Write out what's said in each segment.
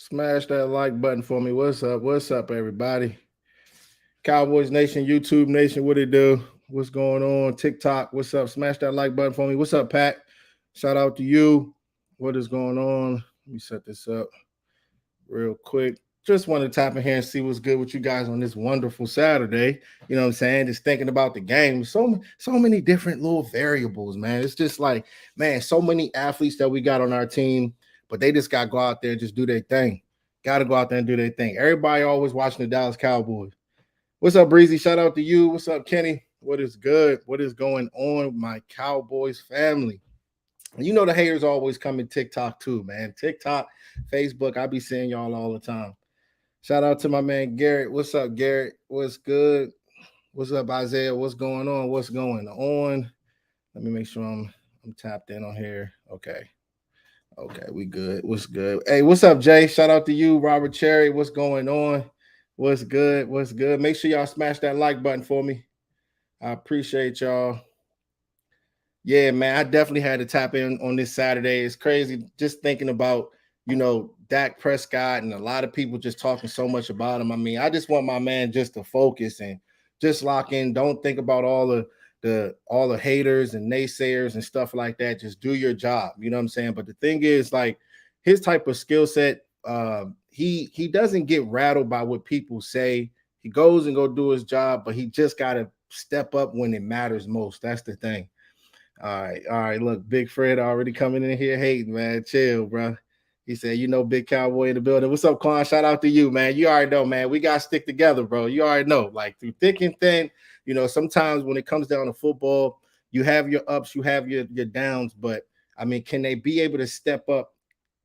Smash that like button for me. What's up? What's up, everybody? Cowboys Nation, YouTube Nation, what it do? What's going on? TikTok, what's up? Smash that like button for me. What's up, Pat? Shout out to you. What is going on? Let me set this up real quick. Just wanted to tap in here and see what's good with you guys on this wonderful Saturday. You know what I'm saying? Just thinking about the game. So many different little variables, man. It's just like, man, so many athletes that we got on our team, but they just got to go out there and just do their thing. Got to go out there and do their thing. Everybody always watching the Dallas Cowboys. What's up, Breezy? Shout out to you. What's up, Kenny? What is good? What is going on, my Cowboys family? You know the haters always come in TikTok too, man. TikTok, Facebook, I be seeing y'all all the time. Shout out to my man Garrett. What's up, Garrett? What's good? What's up, Isaiah? What's going on? What's going on? Let me make sure I'm tapped in on here. Okay. Okay, we good. What's good? Hey, what's up, Jay? Shout out to you, Robert Cherry. What's going on? What's good? What's good? Make sure y'all smash that like button for me. I appreciate y'all. Yeah, man, I definitely had to tap in on this Saturday. It's crazy just thinking about, Dak Prescott and a lot of people just talking so much about him. I mean, I just want my man just to focus and just lock in. Don't think about all the haters and naysayers and stuff like that. Just do your job. You know what I'm saying? But the thing is, like, his type of skill set, he doesn't get rattled by what people say. He goes and go do his job, but he just gotta step up when it matters most. That's the thing. All right. Look, Big Fred already coming in here hating, man. Chill, bro. He said, Big Cowboy in the building. What's up, Quan? Shout out to you, man. You already know, man. We got to stick together, bro. You already know. Like, through thick and thin, sometimes when it comes down to football, you have your ups, you have your downs. But, I mean, can they be able to step up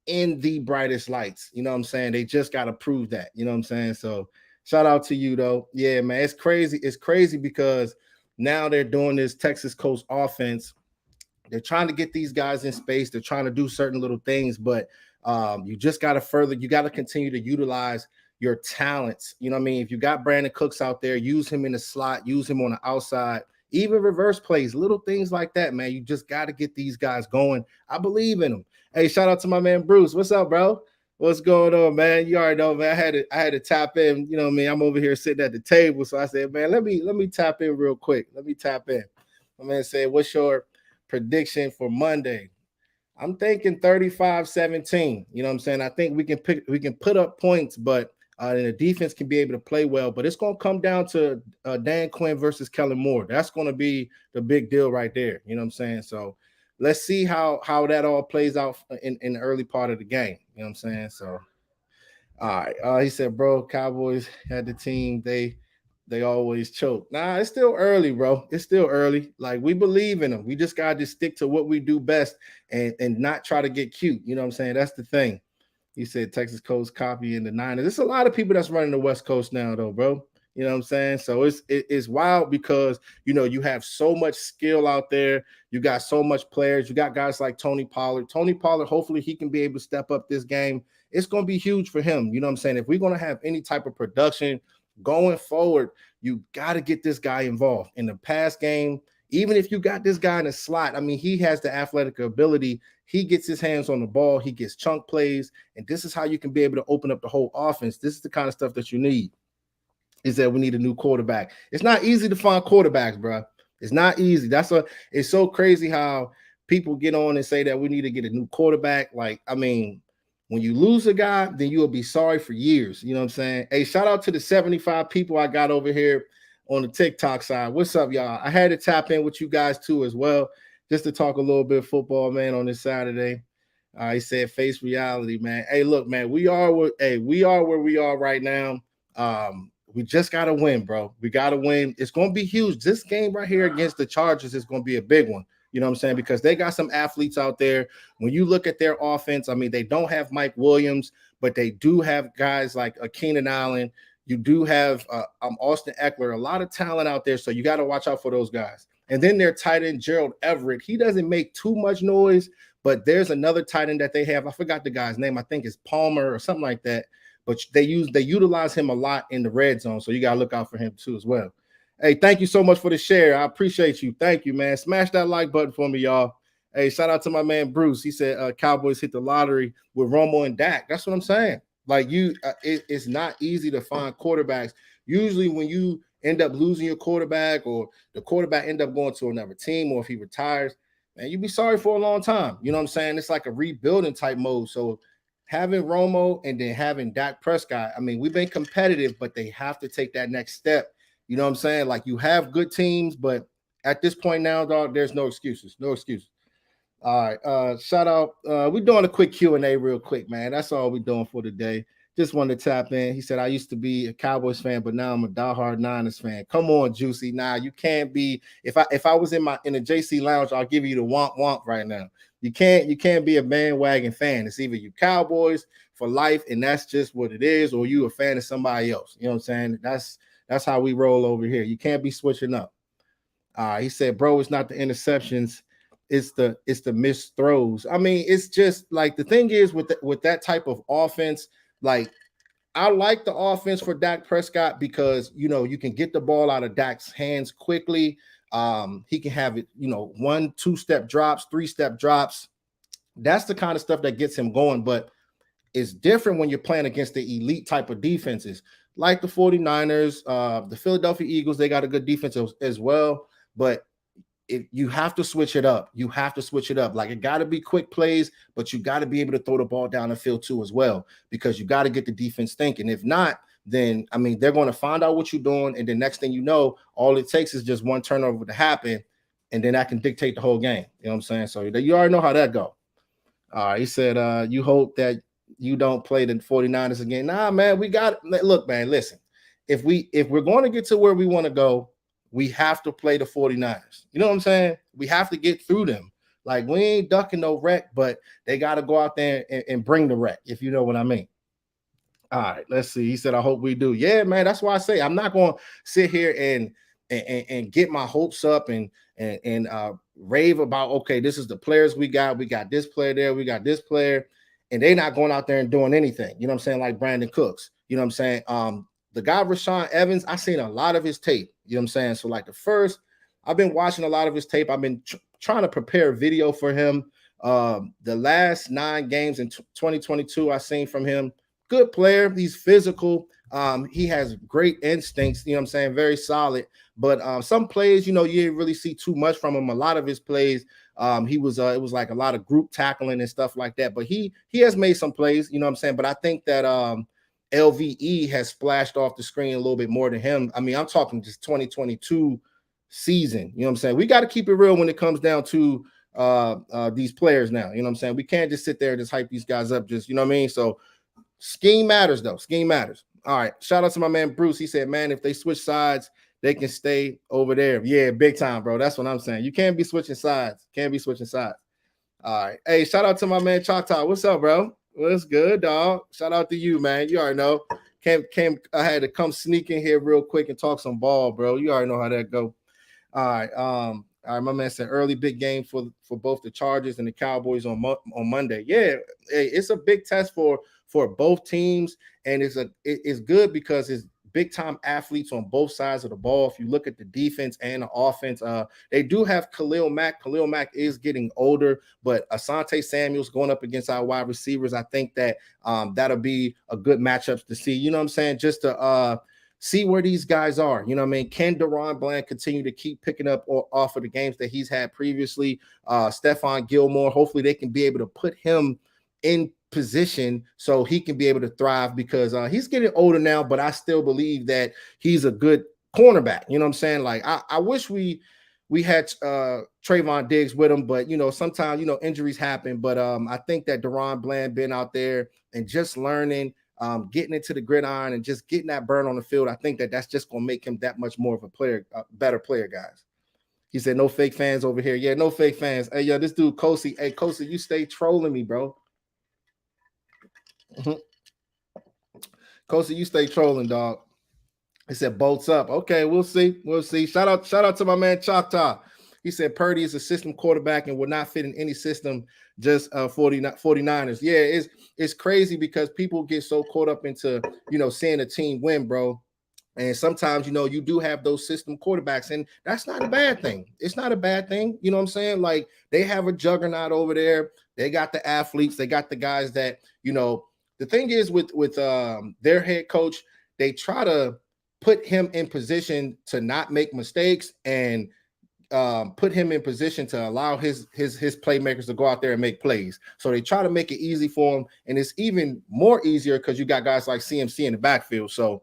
in the brightest lights? You know what I'm saying? They just got to prove that. You know what I'm saying? So, shout out to you, though. Yeah, man. It's crazy. It's crazy because now they're doing this Texas Coast offense. They're trying to get these guys in space. They're trying to do certain little things, but you just got to you got to continue to utilize your talents. You know what I mean? If you got Brandon Cooks out there, use him in the slot, use him on the outside, even reverse plays, little things like that, man. You just got to get these guys going. I believe in them. Hey, shout out to my man Bruce. What's up, bro? What's going on, man? You already know, man. I had to tap in. You know what I mean? I'm over here sitting at the table, so I said, man, let me tap in real quick. Let me tap in. My man said, what's your prediction for Monday? I'm thinking 35-17. You know what I'm saying? I think we can put up points, but and the defense can be able to play well. But it's going to come down to Dan Quinn versus Kellen Moore. That's going to be the big deal right there. You know what I'm saying? So let's see how that all plays out in the early part of the game. You know what I'm saying? So all right. He said, bro, Cowboys had the team. They always choke. Nah, it's still early, bro. It's still early. Like, we believe in them. We just gotta just stick to what we do best and not try to get cute. You know what I'm saying? That's the thing. He said Texas Coast copy in the Niners. There's a lot of people that's running the West Coast now, though, bro. You know what I'm saying? So it's wild because you have so much skill out there. You got so much players. You got guys like Tony Pollard. Tony Pollard, hopefully he can be able to step up this game. It's going to be huge for him. You know what I'm saying? If we're going to have any type of production going forward, you got to get this guy involved in the pass game. Even if you got this guy in the slot, I mean, he has the athletic ability. He gets his hands on the ball. He gets chunk plays. And this is how you can be able to open up the whole offense. This is the kind of stuff that you need, is that we need a new quarterback. It's not easy to find quarterbacks, bro. It's not easy. It's so crazy how people get on and say that we need to get a new quarterback. Like, I mean, when you lose a guy, then you'll be sorry for years. You know what I'm saying? Hey, shout out to the 75 people I got over here on the TikTok side. What's up, y'all? I had to tap in with you guys too as well, just to talk a little bit of football, man, on this Saturday. He said, face reality, man. Hey, look, man, we are where we are right now. We just got to win, bro. We got to win. It's going to be huge. This game right here against the Chargers is going to be a big one. You know what I'm saying? Because they got some athletes out there. When you look at their offense, I mean, they don't have Mike Williams, but they do have guys like Keenan Allen. You do have Austin Eckler, a lot of talent out there. So you got to watch out for those guys. And then their tight end, Gerald Everett. He doesn't make too much noise, but there's another tight end that they have. I forgot the guy's name. I think it's Palmer or something like that. But they utilize him a lot in the red zone. So you got to look out for him too as well. Hey, thank you so much for the share. I appreciate you. Thank you, man. Smash that like button for me, y'all. Hey, shout out to my man Bruce. He said Cowboys hit the lottery with Romo and Dak. That's what I'm saying. Like it's not easy to find quarterbacks. Usually, when you end up losing your quarterback, or the quarterback end up going to another team, or if he retires, man, you'd be sorry for a long time. You know what I'm saying? It's like a rebuilding type mode. So having Romo and then having Dak Prescott, I mean, we've been competitive, but they have to take that next step. You know what I'm saying? Like, you have good teams, but at this point now, dog, there's no excuses. No excuses. All right. Shout out. We're doing a quick Q&A real quick, man. That's all we're doing for today. Just wanted to tap in. He said, I used to be a Cowboys fan, but now I'm a diehard Niners fan. Come on, Juicy. Nah, you can't be. If I was in the JC lounge, I'll give you the womp womp right now. You can't be a bandwagon fan. It's either you Cowboys for life, and that's just what it is, or you a fan of somebody else. You know what I'm saying? That's how we roll over here. You can't be switching up. He said, bro, it's not the interceptions, it's the missed throws. I mean, it's just like, the thing is with that type of offense, like, I like the offense for Dak Prescott because, you can get the ball out of Dak's hands quickly. He can have it, 1, 2-step drops, 3-step drops. That's the kind of stuff that gets him going. But it's different when you're playing against the elite type of defenses, like the 49ers, the Philadelphia Eagles. They got a good defense as well. But you have to switch it up. You have to switch it up. Like, it got to be quick plays, but you got to be able to throw the ball down the field too as well, because you got to get the defense thinking. If not, then, I mean, they're going to find out what you're doing, and the next thing you know, all it takes is just one turnover to happen, and then that can dictate the whole game. You know what I'm saying? So you already know how that go. He said, you hope that you don't play the 49ers again. Nah, man, look, man, listen. If we're going to get to where we want to go, we have to play the 49ers. You know what I'm saying? We have to get through them. Like, we ain't ducking no wreck, but they got to go out there and bring the wreck, if you know what I mean. All right, let's see. He said, I hope we do. Yeah, man, that's why I say I'm not going to sit here and get my hopes up and rave about, okay, this is the players we got. We got this player there. We got this player. And they're not going out there and doing anything. You know what I'm saying? Like Brandon Cooks. You know what I'm saying? The guy Rashawn Evans, I've seen a lot of his tape. You know what I'm saying? So, like, I've been watching a lot of his tape. I've been trying to prepare a video for him. The last 9 games in 2022 I've seen from him. Good player. He's physical. He has great instincts. You know what I'm saying? Very solid. But some plays, you didn't really see too much from him. A lot of his plays, it was like a lot of group tackling and stuff like that. But he has made some plays. You know what I'm saying? But I think that LVE has splashed off the screen a little bit more than him. I mean, I'm talking just 2022 season. You know what I'm saying? We got to keep it real when it comes down to these players now. You know what I'm saying? We can't just sit there and just hype these guys up. Just, you know what I mean? So scheme matters, though. Scheme matters. All right. Shout out to my man Bruce. He said, man, if they switch sides, they can stay over there. Yeah, big time, bro. That's what I'm saying. You can't be switching sides. Can't be switching sides. All right. Hey, shout out to my man Choctaw. What's up, bro? What's good, dog? Shout out to you, man. You already know. I had to come sneak in here real quick and talk some ball, bro. You already know how that go. All right. All right, my man said early big game for both the Chargers and the Cowboys on Monday. Yeah, it's a big test for both teams, and it's good because it's big time athletes on both sides of the ball. If you look at the defense and the offense, they do have Khalil Mack. Khalil Mack is getting older, but Asante Samuel's going up against our wide receivers. I think that that'll be a good matchup to see. You know what I'm saying? Just to see where these guys are. You know what I mean? Can Deron Bland continue to keep picking up off of the games that he's had previously? Stephon Gilmore, hopefully they can be able to put him in position so he can be able to thrive, because he's getting older now, but I still believe that he's a good cornerback. You know what I'm saying? Like, I wish we had Trayvon Diggs with him, but sometimes injuries happen. But I think that Deron Bland been out there and just learning, getting into the gridiron and just getting that burn on the field. I think that that's just gonna make him that much more of a player, better player, guys. He said, no fake fans over here. Yeah, no fake fans. Hey, yo, this dude Kosi. Hey, Kosi, you stay trolling me, bro. Kosi, you stay trolling, dog. He said bolts up. Okay, we'll see. We'll see. Shout out to my man Choctaw. He said Purdy is a system quarterback and will not fit in any system, just 49ers. Yeah, it's crazy because people get so caught up into seeing a team win, bro. And sometimes, you do have those system quarterbacks, and that's not a bad thing. It's not a bad thing. You know what I'm saying? Like, they have a juggernaut over there. They got the athletes. They got the guys that, the thing is with their head coach, they try to put him in position to not make mistakes and put him in position to allow his playmakers to go out there and make plays. So they try to make it easy for him, and it's even more easier because you got guys like CMC in the backfield. So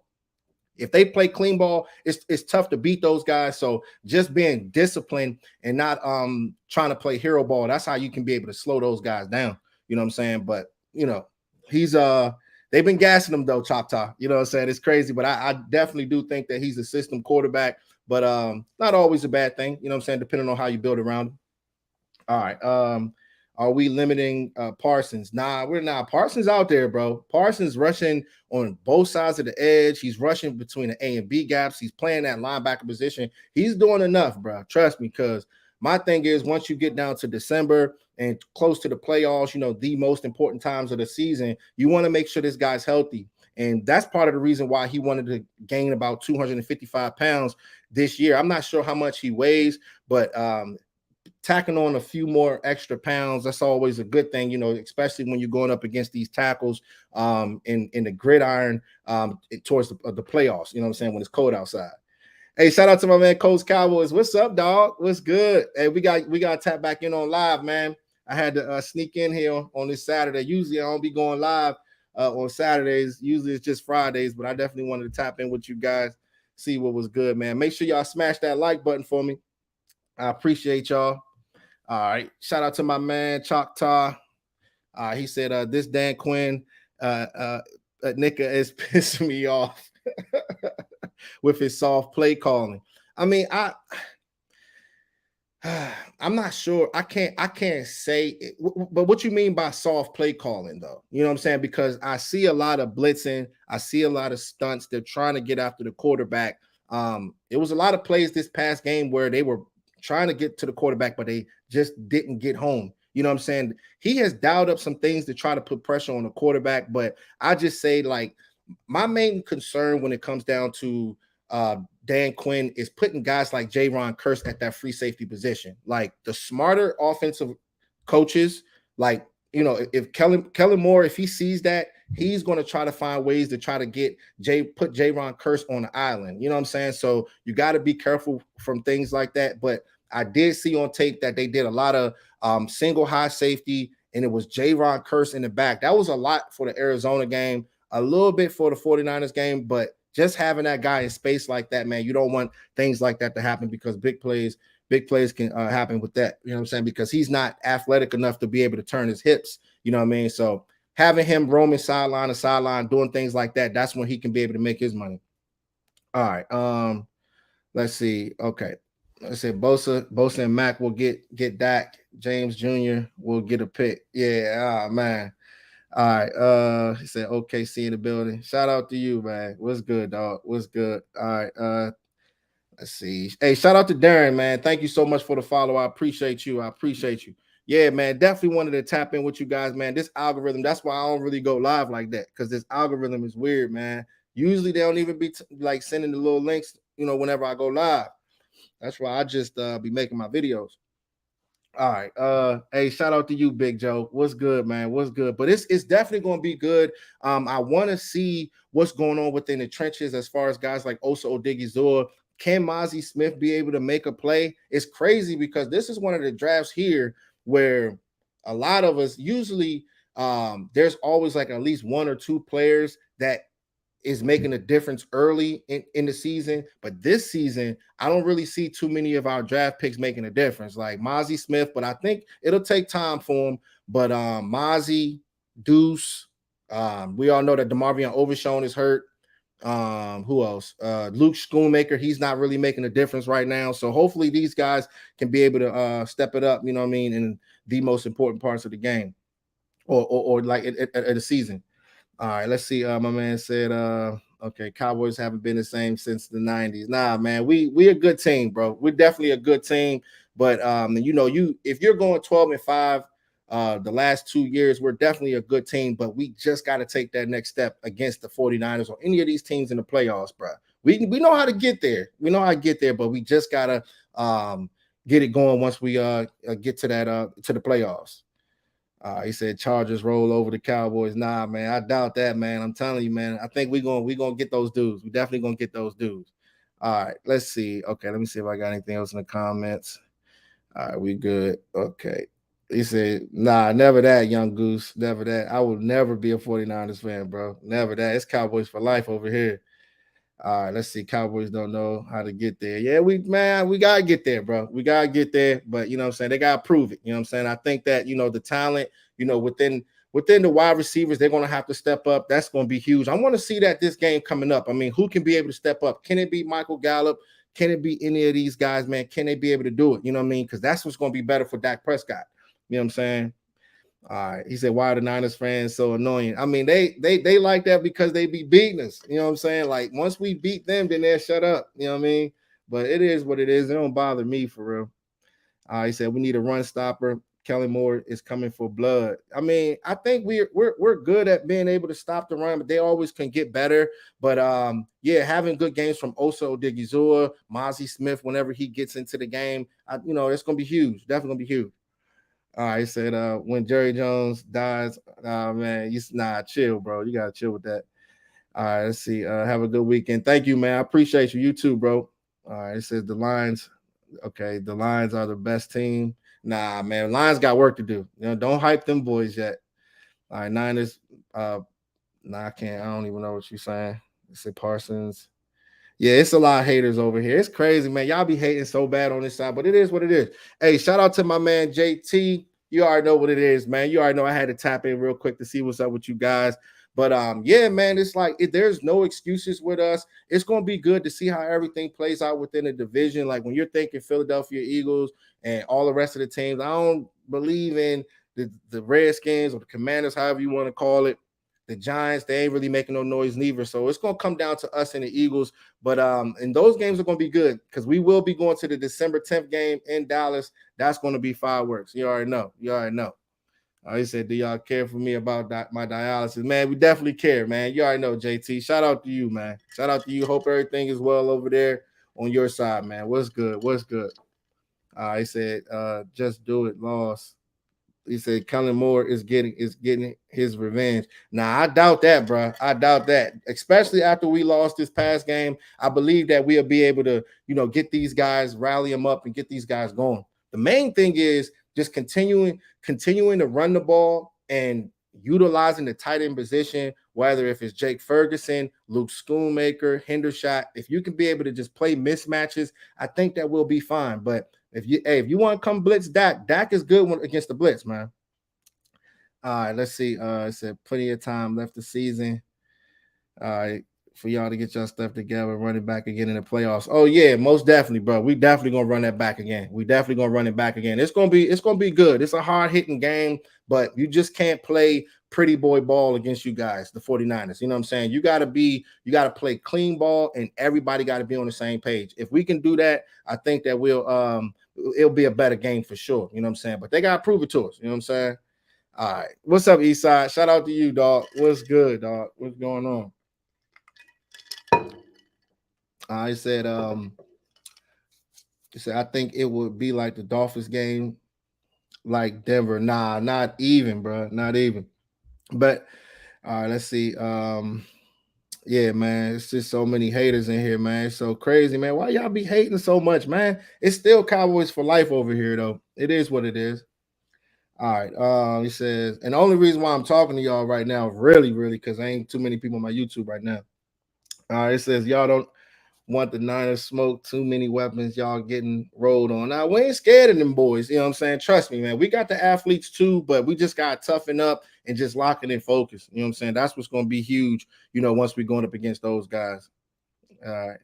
if they play clean ball, it's tough to beat those guys. So just being disciplined and not trying to play hero ball, that's how you can be able to slow those guys down. You know what I'm saying? But he's they've been gassing him though, Choctaw. You know what I'm saying? It's crazy, but I definitely do think that he's a system quarterback, but not always a bad thing. You know what I'm saying? Depending on how you build around him. All right. Are we limiting Parsons? Nah, we're not. Parsons out there, bro. Parsons rushing on both sides of the edge. He's rushing between the A and B gaps. He's playing that linebacker position. He's doing enough, bro. Trust me, because my thing is once you get down to December and close to the playoffs, the most important times of the season, you want to make sure this guy's healthy. And that's part of the reason why he wanted to gain about 255 pounds this year. I'm not sure how much he weighs, but tacking on a few more extra pounds, that's always a good thing, especially when you're going up against these tackles in the gridiron towards the playoffs, you know what I'm saying, when it's cold outside. Hey, shout out to my man Coach Cowboys. What's up, dog? What's good? Hey, we got to tap back in on live, man. I had to sneak in here on this Saturday. Usually I don't be going live on Saturdays. Usually it's just Fridays, but I definitely wanted to tap in with you guys, see what was good, man. Make sure y'all smash that like button for me. I appreciate y'all. All right. Shout out to my man Choctaw. He said, this Dan Quinn nigga is pissing me off with his soft play calling. I mean, I'm not sure. I can't say it, but what you mean by soft play calling, though? You know what I'm saying? Because I see a lot of blitzing. I see a lot of stunts. They're trying to get after the quarterback. It was a lot of plays this past game where they were trying to get to the quarterback, but they just didn't get home. You know what I'm saying? He has dialed up some things to try to put pressure on the quarterback, but I just say, like, my main concern when it comes down to Dan Quinn is putting guys like Jaron Kearse at that free safety position. Like, the smarter offensive coaches, like, if Kellen Moore, if he sees that, he's going to try to find ways to try to put Jaron Kearse on the island. You know what I'm saying? So you got to be careful from things like that. But I did see on tape that they did a lot of single high safety, and it was Jaron Kearse in the back. That was a lot for the Arizona game, a little bit for the 49ers game, but just having that guy in space like that, man, you don't want things like that to happen, because big plays can happen with that. You know what I'm saying? Because he's not athletic enough to be able to turn his hips. You know what I mean? So having him roaming sideline to sideline, doing things like that, that's when he can be able to make his money. All right. Let's see. Okay. Let's say Bosa and Mac will get Dak. James Jr. will get a pick. Yeah. Oh, man. All right. He said OKC in the building. Shout out to you, man. What's good, dog? What's good? All right. Let's see. Hey, shout out to Darren, man. Thank you so much for the follow. I appreciate you. Yeah, man. Definitely wanted to tap in with you guys, man. This algorithm, that's why I don't really go live like that, because this algorithm is weird, man. Usually they don't even be like sending the little links, whenever I go live. That's why I just be making my videos. All right. Hey, shout out to you, Big Joe. What's good, man? What's good? But it's definitely going to be good. I want to see what's going on within the trenches as far as guys like Osa Odigizua. Can Mozzie Smith be able to make a play? It's crazy because this is one of the drafts here where a lot of us usually there's always like at least one or two players that is making a difference early in the season. But this season, I don't really see too many of our draft picks making a difference, like Mozzie Smith, but I think it'll take time for him. But Mozzie, Deuce, we all know that DeMarvion Overshown is hurt. Who else? Luke Schoonmaker, he's not really making a difference right now. So hopefully these guys can be able to step it up, you know what I mean, in the most important parts of the game or like at the season. All right, let's see. My man said, okay, Cowboys haven't been the same since the 90s. Nah, man, we a good team, bro. We're definitely a good team. But if you're going 12-5 the last 2 years, we're definitely a good team, but we just got to take that next step against the 49ers or any of these teams in the playoffs, bro. We know how to get there. We know how to get there, but we just gotta get it going once we get to that to the playoffs. He said Chargers roll over the Cowboys. Nah, man, I doubt that, man. I'm telling you, man. I think we gonna get those dudes. We definitely gonna get those dudes. All right, let's see. Okay, let me see if I got anything else in the comments. All right, we good. Okay. He said, nah, never that, young goose. Never that. I will never be a 49ers fan, bro. Never that. It's Cowboys for life over here. All right, let's see. Cowboys don't know how to get there. Yeah, we gotta get there, bro. We gotta get there, but you know what I'm saying, they gotta prove it. You know what I'm saying? I think that the talent, within the wide receivers, they're gonna have to step up. That's gonna be huge. I want to see that this game coming up. I mean, who can be able to step up? Can it be Michael Gallup? Can it be any of these guys, man? Can they be able to do it? You know what I mean? Because that's what's gonna be better for Dak Prescott. You know what I'm saying? All right. He said, why are the Niners fans so annoying? I mean, they like that because they be beating us. You know what I'm saying? Like, once we beat them, then they'll shut up. You know what I mean? But it is what it is. It don't bother me for real. He said, we need a run stopper. Kelly Moore is coming for blood. I mean, I think we're good at being able to stop the run, but they always can get better. But yeah, having good games from Oso Odigizua, Mozzie Smith, whenever he gets into the game, it's gonna be huge. Definitely gonna be huge. All right, he said, when Jerry Jones dies, man, chill, bro. You gotta chill with that. All right, let's see. Have a good weekend. Thank you, man. I appreciate you. You too, bro. All right, it says the Lions. Okay, the Lions are the best team. Nah, man, Lions got work to do. Don't hype them boys yet. All right, Niners. I can't. I don't even know what you're saying. It said Parsons. Yeah, it's a lot of haters over here. It's crazy, man. Y'all be hating so bad on this side, but it is what it is. Hey, shout out to my man JT. You already know what it is, man. You already know I had to tap in real quick to see what's up with you guys. But yeah, man, it's like there's no excuses with us. It's gonna be good to see how everything plays out within the division. Like when you're thinking Philadelphia Eagles and all the rest of the teams, I don't believe in the Redskins or the Commanders, however you want to call it. The Giants, they ain't really making no noise neither. So it's gonna come down to us and the Eagles. But and those games are gonna be good because we will be going to the December 10th game in Dallas. That's gonna be fireworks. You already know. He said, do y'all care for me about my dialysis? Man, we definitely care, man. You already know, JT. Shout out to you, man. Shout out to you. Hope everything is well over there on your side, man. What's good? He said, just do it, loss. He said Kellen Moore is getting his revenge. Now, I doubt that, bro. I doubt that. Especially after we lost this past game. I believe that we'll be able to, get these guys, rally them up and get these guys going. The main thing is just continuing to run the ball and utilizing the tight end position, whether if it's Jake Ferguson, Luke Schoonmaker, Hendershot. If you can be able to just play mismatches, I think that we'll be fine. But if you want to come blitz Dak is good against the blitz, man. All right, let's see. It said plenty of time left the season. All right, for y'all to get your stuff together, run it back again in the playoffs. Oh yeah, most definitely, bro. We definitely gonna run that back again. It's gonna be good. It's a hard hitting game, but you just can't play pretty boy ball against you guys, the 49ers. You know what I'm saying? You gotta play clean ball, and everybody got to be on the same page. If we can do that, I think that it'll be a better game for sure. You know what I'm saying? But they gotta prove it to us. You know what I'm saying? All right. What's up, Eastside? Shout out to you, dog. What's good, dog? What's going on? I said, I think it would be like the Dolphins game, like Denver. Nah, not even, bro. Not even. But all right, let's see. Yeah, man, it's just so many haters in here, man. It's so crazy, man. Why y'all be hating so much, man? It's still Cowboys for life over here, though. It is what it is. All right. He says, and the only reason why I'm talking to y'all right now, really, because I ain't too many people on my YouTube right now. All right, it says y'all don't want the Niners smoke too many weapons, y'all getting rolled on. Now, we ain't scared of them boys. You know what I'm saying? Trust me, man. We got the athletes too, but we just got to toughen up and just lock it in focus. You know what I'm saying? That's what's going to be huge, once we're going up against those guys. All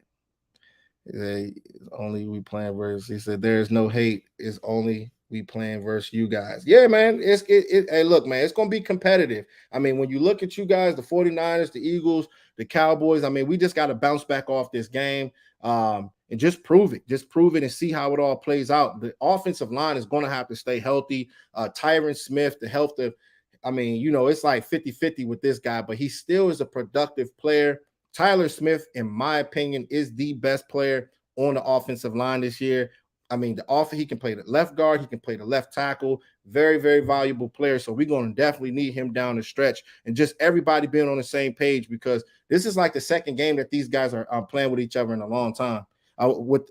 right. Only we playing versus. He said, there's no hate. It's only we playing versus you guys. Yeah, man. Hey, look, man, it's going to be competitive. I mean, when you look at you guys, the 49ers, the Eagles, the Cowboys, I mean, we just got to bounce back off this game and just prove it. Just prove it and see how it all plays out. The offensive line is going to have to stay healthy. Tyron Smith, it's like 50-50 with this guy, but he still is a productive player. Tyler Smith, in my opinion, is the best player on the offensive line this year. I mean, the offer, he can play the left guard, he can play the left tackle. Very, very valuable player. So we're going to definitely need him down the stretch, and just everybody being on the same page, because this is like the second game that these guys are playing with each other in a long time, with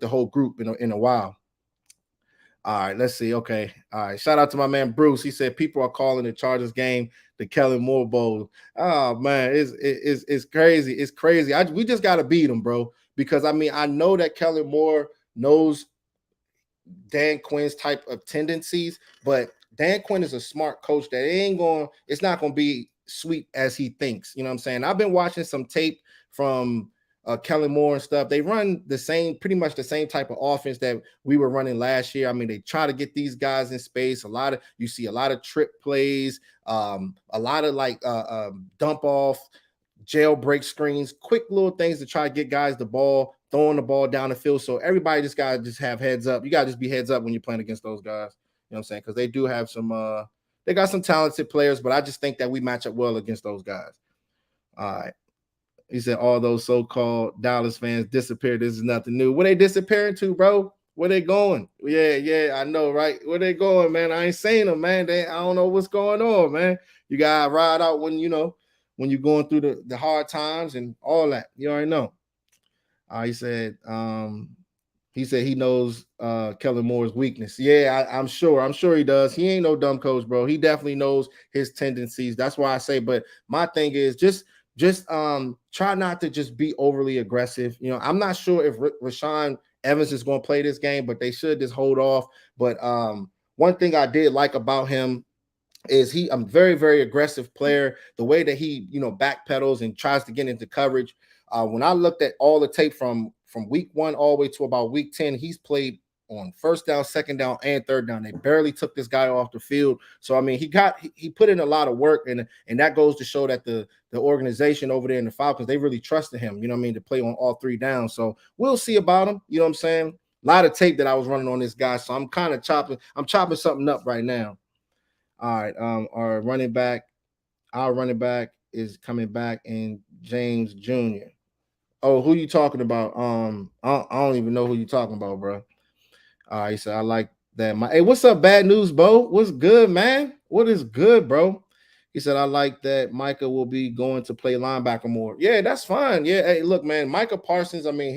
the whole group in a while. All right, let's see. Okay. All right. Shout out to my man Bruce. He said people are calling the Chargers game the Kellen Moore Bowl. Oh man, it's crazy. It's crazy. We just gotta beat them, bro. Because I mean, I know that Kellen Moore knows Dan Quinn's type of tendencies, but Dan Quinn is a smart coach that it's not going to be sweet as he thinks. You know what I'm saying? I've been watching some tape from Kellen Moore and stuff. They run pretty much the same type of offense that we were running last year. I mean, they try to get these guys in space. You see a lot of trip plays, a lot of like dump off, jailbreak screens, quick little things to try to get guys the ball, throwing the ball down the field. So everybody just got to just have heads up. You got to just be heads up when you're playing against those guys. You know what I'm saying? Because they do have they got some talented players, but I just think that we match up well against those guys. All right. He said all those so-called Dallas fans disappeared. This is nothing new. Where they disappearing to, bro? Where they going? Yeah, I know, right? Where they going, man? I ain't saying them, man. I don't know what's going on, man. You gotta ride out when you're going through the hard times and all that. You already know. He said he knows Kellen Moore's weakness. Yeah, I'm sure he does. He ain't no dumb coach, bro. He definitely knows his tendencies. That's why I say, but my thing is just try not to just be overly aggressive. I'm not sure if Rashaan Evans is going to play this game, but they should just hold off. But one thing I did like about him is a very, very aggressive player. The way that he, backpedals and tries to get into coverage. When I looked at all the tape from week 1 all the way to about week 10, he's played on first down, second down, and third down. They barely took this guy off the field. So I mean, he put in a lot of work, and that goes to show that the organization over there in the Falcons, they really trusted him, to play on all 3 downs. So we'll see about him. You know what I'm saying? A lot of tape that I was running on this guy. So I'm kind of chopping something up right now. All right. Our running back is coming back, and James Jr. Oh, who you talking about? I don't even know who you talking about, bro. He said, I like that. Hey, what's up, Bad News, Bo? What's good, man? What is good, bro? He said, I like that Micah will be going to play linebacker more. Yeah, that's fine. Yeah, hey, look, man, Micah Parsons, I mean,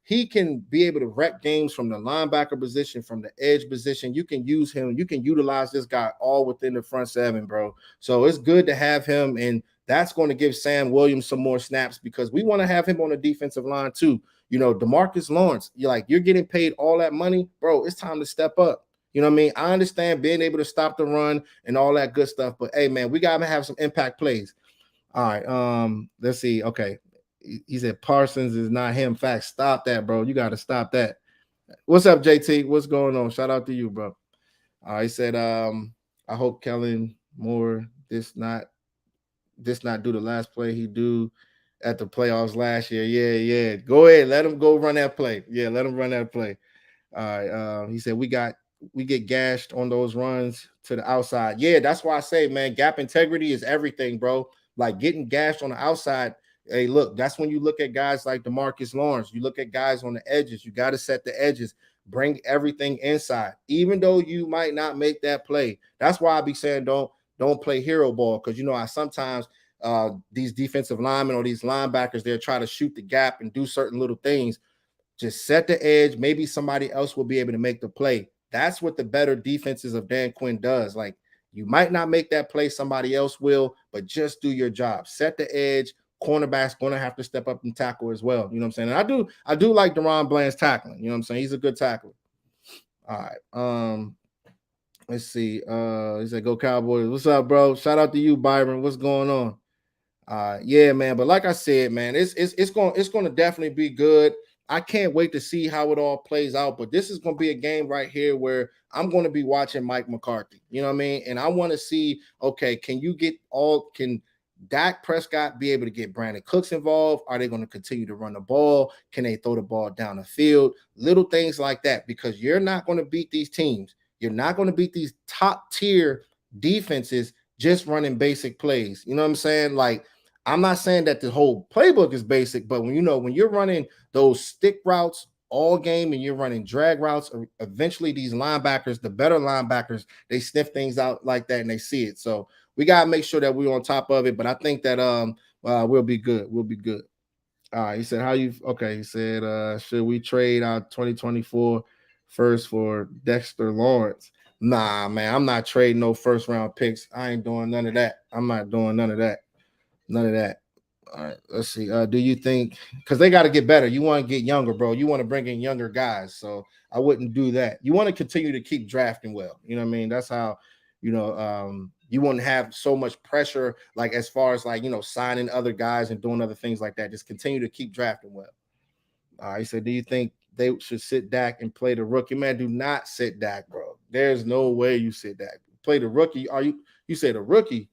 he can be able to wreck games from the linebacker position, from the edge position. You can use him. You can utilize this guy all within the front 7, bro. So it's good to have him, and that's going to give Sam Williams some more snaps, because we want to have him on the defensive line too. DeMarcus Lawrence, you're getting paid all that money, bro. It's time to step up. You know what I mean? I understand being able to stop the run and all that good stuff, but hey, man, we got to have some impact plays. All right, let's see. Okay, he said Parsons is not him. Facts. Stop that, bro. You got to stop that. What's up, JT? What's going on? Shout out to you, bro. He said, I hope Kellen Moore this not do the last play he do at the playoffs last year. Yeah. Go ahead. Let him go run that play. Yeah, let him run that play. All right. He said we get gashed on those runs to the outside. Yeah, that's why I say, man, gap integrity is everything, bro. Like getting gashed on the outside. Hey, look, that's when you look at guys like DeMarcus Lawrence. You look at guys on the edges. You got to set the edges. Bring everything inside, even though you might not make that play. That's why I be saying don't play hero ball, because I sometimes these defensive linemen or these linebackers, they'll try to shoot the gap and do certain little things. Just set the edge. Maybe somebody else will be able to make the play. That's what the better defenses of Dan Quinn does. Like, you might not make that play, somebody else will, but just do your job. Set the edge. Cornerback's going to have to step up and tackle as well. You know what I'm saying? And I do like DeRon Bland's tackling. You know what I'm saying? He's a good tackler. All right. Let's see. He said, "Go Cowboys." What's up, bro? Shout out to you, Byron. What's going on? Yeah, man. But like I said, man, it's going to definitely be good. I can't wait to see how it all plays out. But this is going to be a game right here where I'm going to be watching Mike McCarthy. You know what I mean? And I want to see, okay, can Dak Prescott be able to get Brandon Cooks involved? Are they going to continue to run the ball? Can they throw the ball down the field? Little things like that, because you're not going to beat these teams. You're not going to beat these top tier defenses just running basic plays. You know what I'm saying? Like, I'm not saying that the whole playbook is basic, but when you're running those stick routes all game and you're running drag routes, eventually these linebackers, the better linebackers, they sniff things out like that and they see it. So we gotta make sure that we're on top of it. But I think that we'll be good. We'll be good. All right. He said, how you okay? He said, should we trade our 2024 first for Dexter Lawrence? Nah, man, I'm not trading no first round picks. I ain't doing none of that. I'm not doing none of that. None of that. All right, let's see. Do you think because they got to get better? You want to get younger, bro. You want to bring in younger guys. So I wouldn't do that. You want to continue to keep drafting well. You know what I mean? That's how, you wouldn't have so much pressure, like as far as like signing other guys and doing other things like that. Just continue to keep drafting well. All right. So do you think they should sit Dak and play the rookie? Man, do not sit Dak, bro. There's no way you sit Dak. Play the rookie. You say the rookie?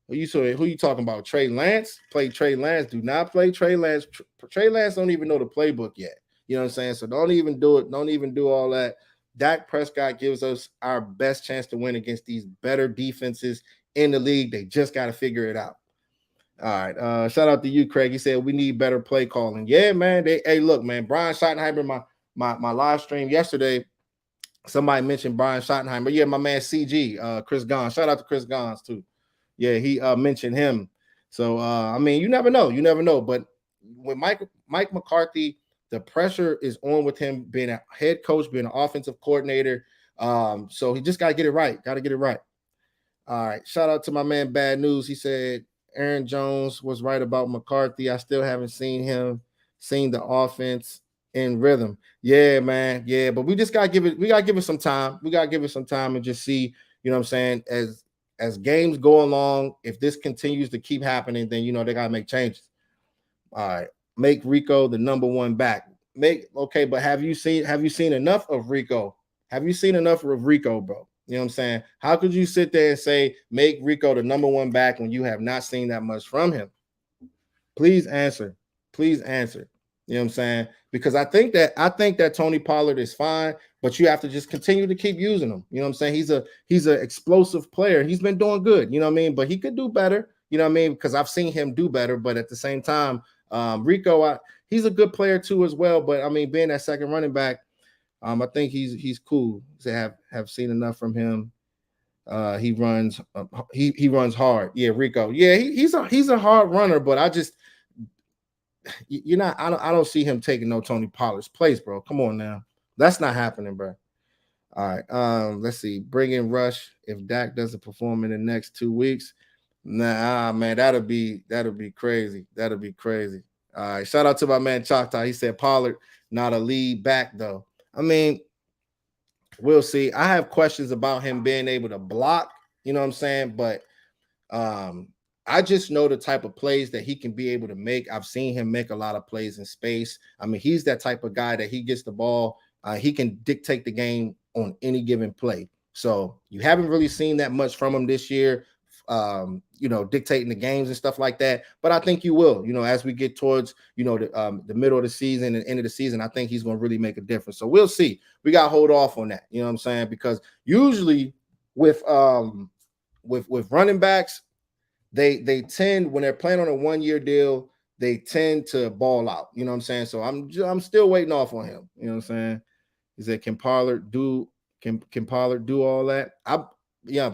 Who you talking about? Trey Lance? Play Trey Lance. Do not play Trey Lance. Trey Lance don't even know the playbook yet. You know what I'm saying? So don't even do it. Don't even do all that. Dak Prescott gives us our best chance to win against these better defenses in the league. They just got to figure it out. All right. Shout out to you, Craig. He said we need better play calling. Yeah, man. Hey, look, man. Brian Schottenheimer, my live stream yesterday. Somebody mentioned Brian Schottenheimer. Yeah, my man CG, Chris Gons. Shout out to Chris Gons too. Yeah, he mentioned him. So I mean, you never know. You never know. But with Mike McCarthy, the pressure is on with him being a head coach, being an offensive coordinator. So he just got to get it right. Got to get it right. All right. Shout out to my man Bad News. He said Aaron Jones was right about McCarthy. I still haven't seen the offense in rhythm. Yeah, man. Yeah, but we just gotta give it some time. We gotta give it some time and just see, you know what I'm saying, as games go along, if this continues to keep happening, then they gotta make changes. All right. Make Rico the number one back. But have you seen enough of Rico? Have you seen enough of Rico, bro? You know what I'm saying? How could you sit there and say make Rico the number one back when you have not seen that much from him? Please answer. Please answer. You know what I'm saying? Because I think that Tony Pollard is fine, but you have to just continue to keep using him. You know what I'm saying? He's an explosive player. He's been doing good, you know what I mean? But he could do better, you know what I mean? Because I've seen him do better, but at the same time, Rico, he's a good player too as well. But I mean, being that second running back, I think he's cool to have seen enough from him. He runs he runs hard. Yeah, Rico. Yeah, he's a hard runner, but you're not. I don't see him taking no Tony Pollard's place, bro. Come on now, that's not happening, bro. All right. Let's see. Bring in Rush if Dak doesn't perform in the next 2 weeks. Nah, man, that'll be crazy. That'll be crazy. All right. Shout out to my man Choctaw. He said Pollard not a lead back though. I mean, we'll see. I have questions about him being able to block. You know what I'm saying? But I just know the type of plays that he can be able to make. I've seen him make a lot of plays in space. I mean, he's that type of guy that he gets the ball. He can dictate the game on any given play. So you haven't really seen that much from him this year, dictating the games and stuff like that. But I think you will, as we get towards, the middle of the season and end of the season, I think he's going to really make a difference. So we'll see. We got to hold off on that. You know what I'm saying? Because usually with running backs, they tend, when they're playing on a 1-year deal, they tend to ball out. You know what I'm saying? So I'm still waiting off on him. You know what I'm saying? He said, can Pollard do all that?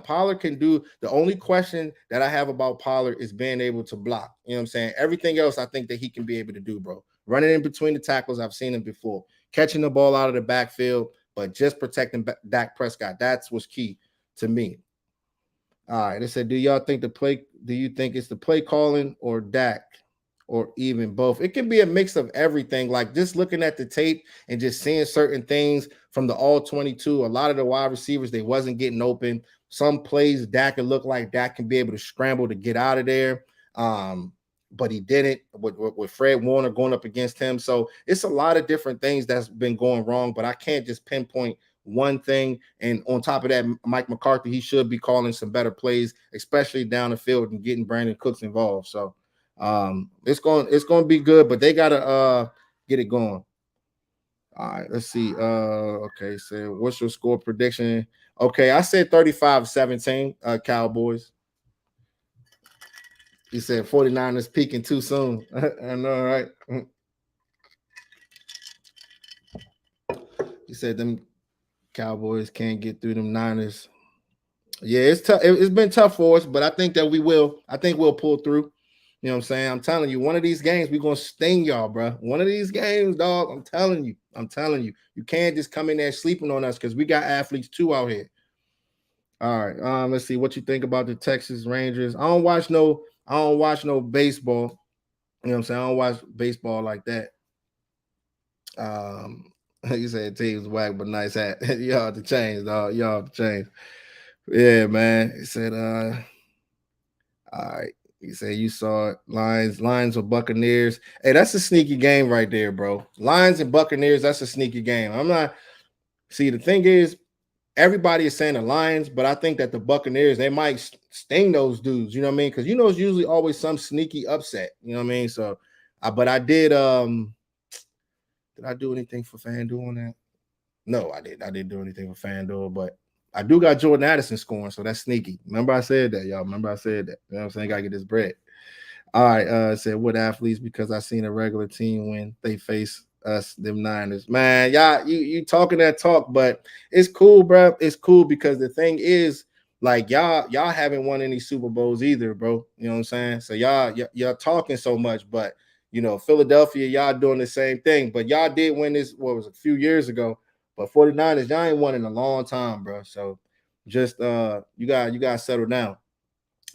Pollard can do. The only question that I have about Pollard is being able to block. You know what I'm saying? Everything else I think that he can be able to do, bro. Running in between the tackles, I've seen him before. Catching the ball out of the backfield, but just protecting Dak Prescott. That's what's key to me. All right. They said, do you think it's the play calling or Dak or even both? It can be a mix of everything. Like just looking at the tape and just seeing certain things from the all 22. A lot of the wide receivers, they wasn't getting open. Some plays Dak can look like Dak can be able to scramble to get out of there. But he didn't with Fred Warner going up against him. So it's a lot of different things that's been going wrong, but I can't just pinpoint one thing. And on top of that, Mike McCarthy, he should be calling some better plays, especially down the field and getting Brandon Cooks involved. So it's going to be good, but they got to get it going. All right, let's see. Okay, so what's your score prediction? Okay, I said 35-17 Cowboys. He said 49ers peaking too soon. I know, right? said them Cowboys can't get through them Niners. Yeah, it's tough. It's been tough for us, but I think that we will. I think we'll pull through. You know what I'm saying? I'm telling you, one of these games we're gonna sting y'all, bro. One of these games, dog. I'm telling you. I'm telling you. You can't just come in there sleeping on us because we got athletes too out here. All right. Let's see what you think about the Texas Rangers. I don't watch no baseball. You know what I'm saying? I don't watch baseball like that. Um, you said team's whack, but nice hat. Y'all have to change, dog. Y'all have to change. Yeah, man. He said, all right. He said you saw it. Lions or Buccaneers. Hey, that's a sneaky game right there, bro. Lions and Buccaneers, that's a sneaky game. I'm not see the thing is everybody is saying the Lions, but I think that the Buccaneers, they might sting those dudes, you know what I mean? Because you know it's usually always some sneaky upset, you know what I mean? So but I did I do anything for FanDuel on that? No, I didn't do anything for FanDuel, but I do got Jordan Addison scoring, so that's sneaky. Remember I said that, y'all. Remember I said that. You know what I'm saying? Gotta get this bread. All right, said what athletes because I seen a regular team when they face us, them Niners. Man, y'all, you talking that talk, but it's cool, bro. It's cool because the thing is, like y'all haven't won any Super Bowls either, bro. You know what I'm saying? So y'all talking so much, but you know, Philadelphia, y'all doing the same thing. But y'all did win this, what was it, a few years ago. But 49ers, y'all ain't won in a long time, bro. So just you gotta settle down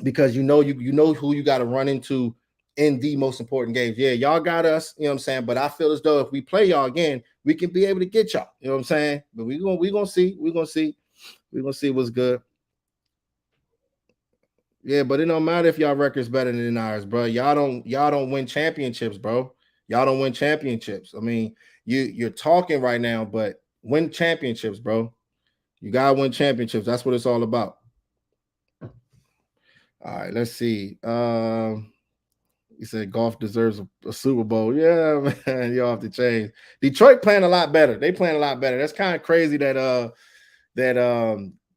because you know who you got to run into in the most important games. Yeah, y'all got us, you know what I'm saying? But I feel as though if we play y'all again, we can be able to get y'all. You know what I'm saying? But we gonna see. We're gonna see what's good. Yeah, but it don't matter if y'all record's better than ours, bro. Y'all don't win championships, bro. Y'all don't win championships. I mean, you're talking right now, but win championships, bro. You gotta win championships. That's what it's all about. All right, let's see. He said golf deserves a Super Bowl. Yeah, man, y'all have to change. Detroit playing a lot better. They playing a lot better. That's kind of crazy that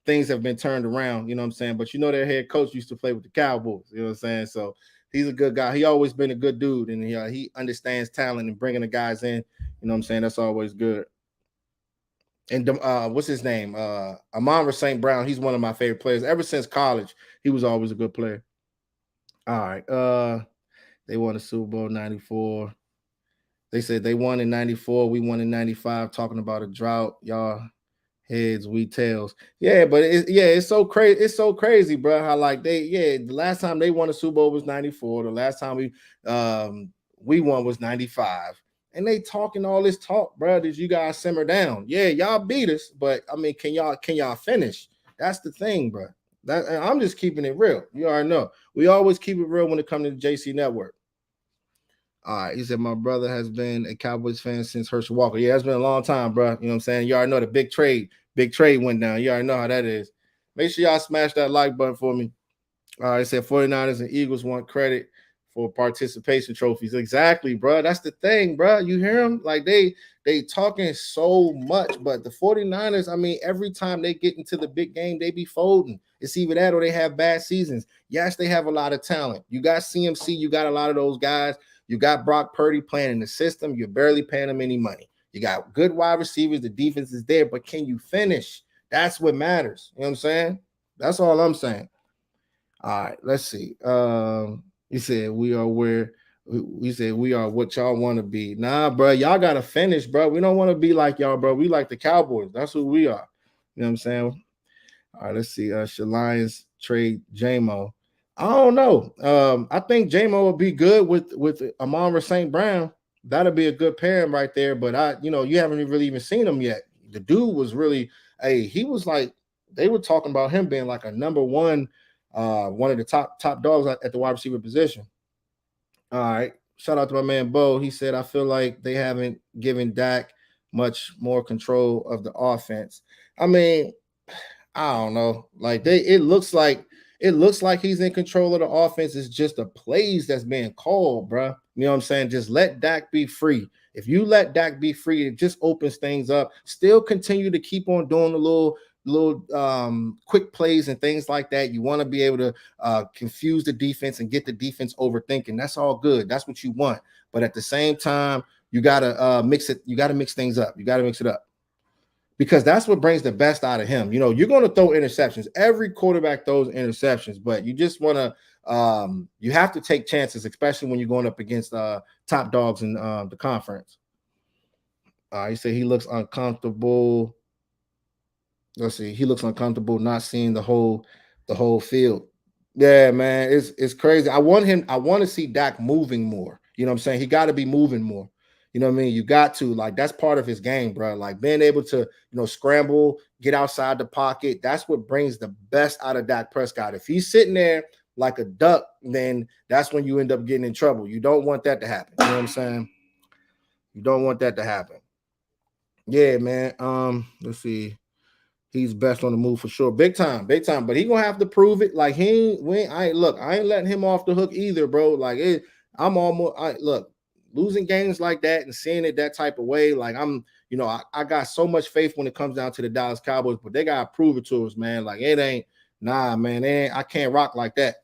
things have been turned around. You know what I'm saying? But you know their head coach used to play with the Cowboys. You know what I'm saying? So he's a good guy. He always been a good dude, and he understands talent and bringing the guys in. You know what I'm saying? That's always good. And what's his name? Amon St. Brown. He's one of my favorite players. Ever since college, he was always a good player. All right. They won the Super Bowl 94. They said they won in 94. We won in 95, talking about a drought. Y'all heads, we tails. Yeah, but it's so crazy. It's so crazy, bro. How like the last time they won the Super Bowl was 94. The last time we won was 95. And they talking all this talk, bro. Did you guys simmer down? Yeah, y'all beat us, but I mean, can y'all finish? That's the thing, bro. I'm just keeping it real. You already know. We always keep it real when it comes to the JC Network. All right, he said my brother has been a Cowboys fan since Herschel Walker. Yeah, it's been a long time, bro. You know what I'm saying? You already know the big trade went down. You already know how that is. Make sure y'all smash that like button for me. All right, said 49ers and Eagles want credit for participation trophies. Exactly, bro. That's the thing, bro. You hear them? Like they talking so much, but the 49ers, I mean, every time they get into the big game, they be folding. It's either that or they have bad seasons. Yes, they have a lot of talent. You got CMC, you got a lot of those guys. You got Brock Purdy playing in the system. You're barely paying them any money. You got good wide receivers. The defense is there, but can you finish? That's what matters. You know what I'm saying? That's all I'm saying. All right, let's see. He said we are where we said we are what y'all want to be. Nah, bro, y'all gotta finish, bro. We don't want to be like y'all, bro. We like the Cowboys. That's who we are. You know what I'm saying? All right, let's see. Should Lions trade JMO? I don't know. I think JMO will be good with Amon St. Brown. That'll be a good pairing right there. But you haven't really even seen him yet. The dude was really, he was like, they were talking about him being like a number one of the top dogs at the wide receiver position. All right. Shout out to my man Bo. He said, I feel like they haven't given Dak much more control of the offense. I mean, I don't know. Like it looks like he's in control of the offense. It's just the plays that's being called, bro. You know what I'm saying? Just let Dak be free. If you let Dak be free, it just opens things up. Still continue to keep on doing the little quick plays and things like that. You want to be able to confuse the defense and get the defense overthinking. That's all good. That's what you want. But at the same time, you gotta mix it. You gotta mix things up. You gotta mix it up. because that's what brings the best out of him. You know, you're going to throw interceptions. Every quarterback throws interceptions, but you just want to you have to take chances, especially when you're going up against top dogs in the conference. He said he looks uncomfortable. Let's see, he looks uncomfortable not seeing the whole field. Yeah, man, it's crazy. I want to see Dak moving more. You know what I'm saying? He got to be moving more. You know what I mean? You got to, like, that's part of his game, bro. Like being able to, scramble, get outside the pocket. That's what brings the best out of Dak Prescott. If he's sitting there like a duck, then that's when you end up getting in trouble. You don't want that to happen. You know what I'm saying? You don't want that to happen. Yeah, man. Let's see. He's best on the move for sure. Big time, big time. But he gonna have to prove it. Like I ain't letting him off the hook either, bro. Like look, losing games like that and seeing it that type of way. Like I got so much faith when it comes down to the Dallas Cowboys, but they gotta prove it to us, man. Like it ain't, nah, man. I can't rock like that.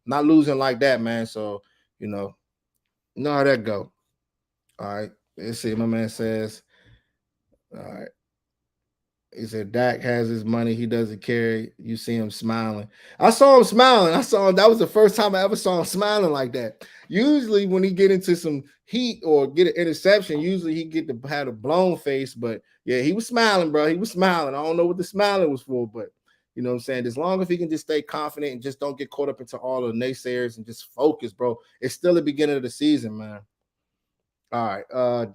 Not losing like that, man. So you know how that go. All right. Let's see. My man says, all right. He said Dak has his money. He doesn't care. You see him smiling. I saw him smiling. I saw him. That was the first time I ever saw him smiling like that. Usually when he get into some heat or get an interception, usually he get to have a blown face. But yeah, he was smiling, bro. He was smiling. I don't know what the smiling was for, but you know what I'm saying? As long as he can just stay confident and just don't get caught up into all the naysayers and just focus, bro. It's still the beginning of the season, man. All right.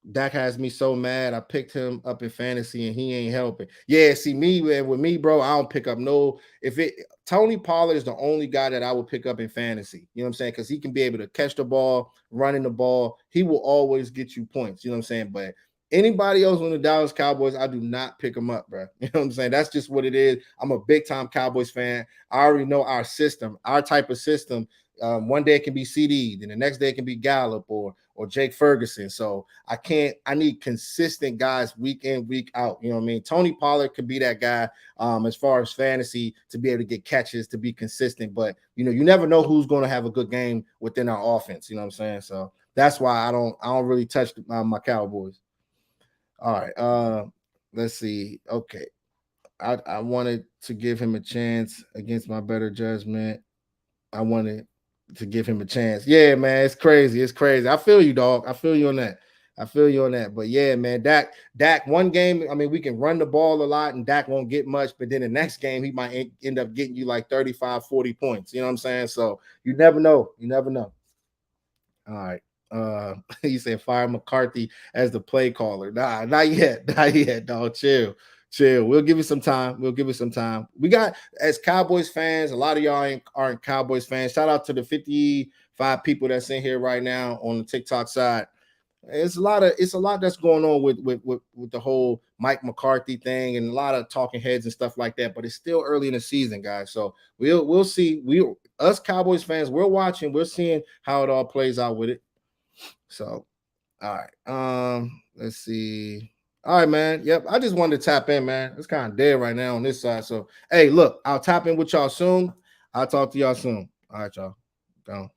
Dak has me so mad. I picked him up in fantasy and he ain't helping. Yeah, see me with me, bro. I don't pick up no. If it Tony Pollard is the only guy that I would pick up in fantasy. You know what I'm saying? Because he can be able to catch the ball, running the ball. He will always get you points. You know what I'm saying? But anybody else on the Dallas Cowboys, I do not pick them up, bro. You know what I'm saying? That's just what it is. I'm a big time Cowboys fan. I already know our system, our type of system. One day it can be CD, then the next day it can be Gallup or Jake Ferguson. So I need consistent guys week in, week out. You know what I mean? Tony Pollard could be that guy as far as fantasy to be able to get catches, to be consistent. But you never know who's going to have a good game within our offense. You know what I'm saying? So that's why I don't really touch my Cowboys. All right. Let's see. Okay. I wanted to give him a chance against my better judgment. I wanted to give him a chance. Yeah, man, it's crazy. It's crazy. I feel you, dog. I feel you on that. I feel you on that. But yeah, man, Dak, one game, I mean, we can run the ball a lot and Dak won't get much, but then the next game, he might end up getting you like 35, 40 points. You know what I'm saying? So you never know. You never know. All right. He said fire McCarthy as the play caller. Nah, not yet. Not yet, dog. Chill. Chill. We'll give you some time. We'll give you some time. We got, as Cowboys fans, a lot of y'all aren't Cowboys fans. Shout out to the 55 people that's in here right now on the TikTok side. It's a lot that's going on with the whole Mike McCarthy thing and a lot of talking heads and stuff like that. But it's still early in the season, guys. So we'll see. Us Cowboys fans, we're watching. We're seeing how it all plays out with it. So, all right. Let's see. All right, man. Yep. I just wanted to tap in, man. It's kind of dead right now on this side. So, hey, look, I'll tap in with y'all soon. I'll talk to y'all soon. All right, y'all. Go.